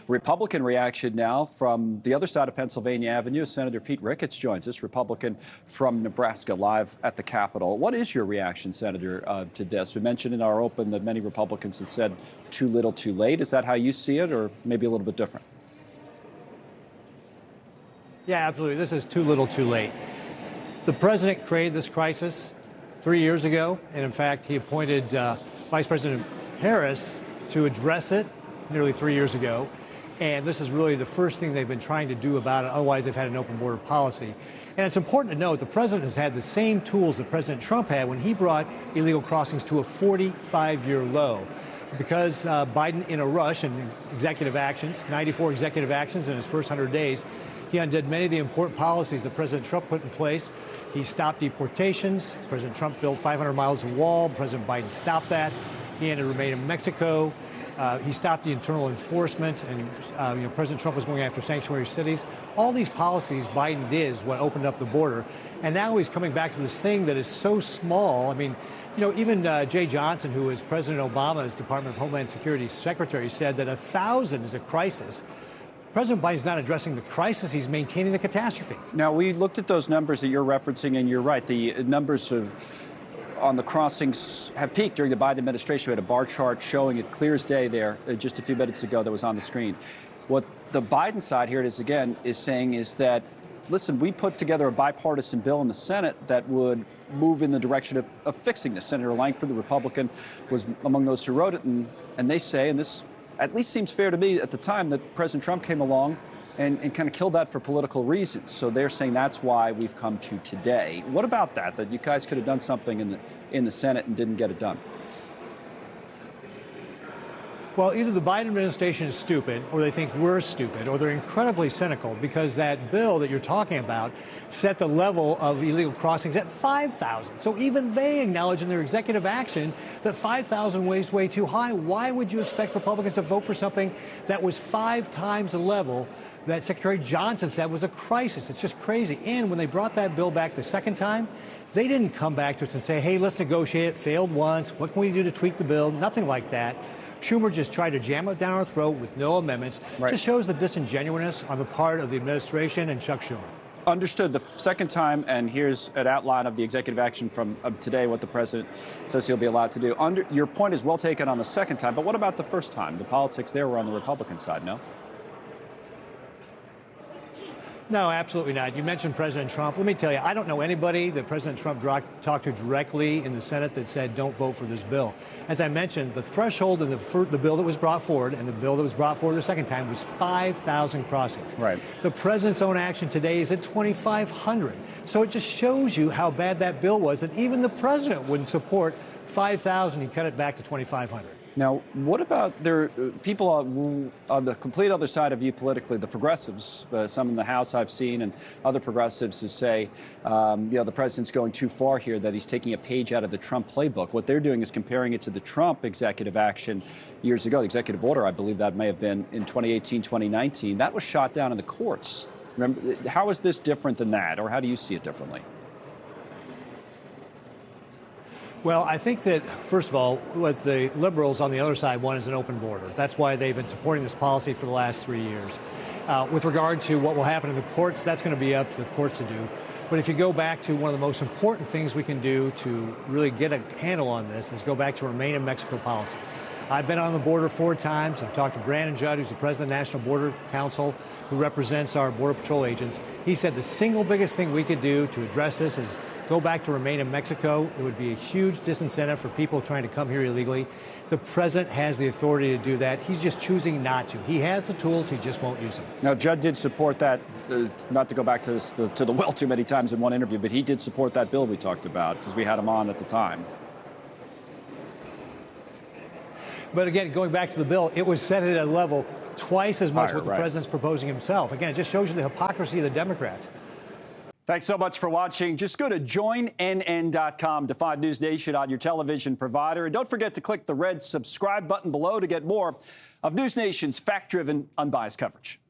Republican reaction now from the other side of Pennsylvania Avenue. Senator Pete Ricketts joins us, Republican from Nebraska, live at the Capitol. What is your reaction, Senator, to this? We mentioned in our open that many Republicans had said too little, too late. Is that how you see it, or maybe a little bit different? Yeah, absolutely. This is too little, too late. The president created this crisis 3 years ago, and in fact, he appointed Vice President Harris to address it nearly 3 years ago. And this is really the first thing they've been trying to do about it. Otherwise, they've had an open border policy. And it's important to note the president has had the same tools that President Trump had when he brought illegal crossings to a 45-year low. Because Biden, in a rush and executive actions, 94 executive actions in his first 100 days, he undid many of the important policies that President Trump put in place. He stopped deportations. President Trump built 500 miles of wall. President Biden stopped that. He ended Remain in Mexico. He stopped the internal enforcement, and President Trump was going after sanctuary cities. All these policies Biden did is what opened up the border. And now he's coming back to this thing that is so small. I mean, even Jay Johnson, who was President Obama's Department of Homeland Security secretary, said that 1,000 is a crisis. President Biden's not addressing the crisis, he's maintaining the catastrophe. Now, we looked at those numbers that you're referencing, and you're right. The numbers on the crossings have peaked during the Biden administration. We had a bar chart showing it clear as day there just a few minutes ago that was on the screen. What the Biden side, here it is again, is saying is that, listen, we put together a bipartisan bill in the Senate that would move in the direction of fixing this. Senator Lankford, the Republican, was among those who wrote it, and they say, and this at least seems fair to me at the time, that President Trump came along and kind of killed that for political reasons. So they're saying that's why we've come to today. What about that you guys could have done something in the Senate and didn't get it done? Well, either the Biden administration is stupid, or they think we're stupid, or they're incredibly cynical, because that bill that you're talking about set the level of illegal crossings at 5,000. So even they acknowledge in their executive action that 5,000 was way too high. Why would you expect Republicans to vote for something that was 5 times the level that Secretary Johnson said was a crisis? It's just crazy. And when they brought that bill back the second time, they didn't come back to us and say, hey, let's negotiate it. Failed once. What can we do to tweak the bill? Nothing like that. Schumer just tried to jam it down our throat with no amendments. Right. Just shows the disingenuousness on the part of the administration and Chuck Schumer. Understood. The second time, and here's an outline of the executive action from today, what the president says he'll be allowed to do. Your point is well taken on the second time, but what about the first time? The politics there were on the Republican side, no? No, absolutely not. You mentioned President Trump. Let me tell you, I don't know anybody that President Trump talked to directly in the Senate that said don't vote for this bill. As I mentioned, the threshold in the bill that was brought forward and the bill that was brought forward the second time was 5,000 crossings. Right. The president's own action today is at 2,500. So it just shows you how bad that bill was, that even the president wouldn't support 5,000. He cut it back to 2,500. Now, what about people on the complete other side of you politically, the progressives, some in the House I've seen, and other progressives who say, the president's going too far here, that he's taking a page out of the Trump playbook. What they're doing is comparing it to the Trump executive action years ago, the executive order, I believe that may have been in 2018, 2019. That was shot down in the courts. Remember, how is this different than that, or how do you see it differently? Well, I think that, first of all, what the liberals on the other side want is an open border. That's why they've been supporting this policy for the last 3 years. With regard to what will happen in the courts, that's going to be up to the courts to do. But if you go back to one of the most important things we can do to really get a handle on this is go back to Remain in Mexico policy. I've been on the border 4 times. I've talked to Brandon Judd, who's the president of the National Border Council, who represents our Border Patrol agents. He said the single biggest thing we could do to address this is go back to Remain in Mexico. It would be a huge disincentive for people trying to come here illegally. The president has the authority to do that. He's just choosing not to. He has the tools, he just won't use them. Now, Judd did support that, not to go back to this to the well too many times in one interview, but he did support that bill we talked about because we had him on at the time. But again, going back to the bill, it was set at a level twice as much what the president's proposing himself. Again, it just shows you the hypocrisy of the Democrats. Thanks so much for watching. Just go to joinnn.com to find News Nation on your television provider. And don't forget to click the red subscribe button below to get more of News Nation's fact-driven, unbiased coverage.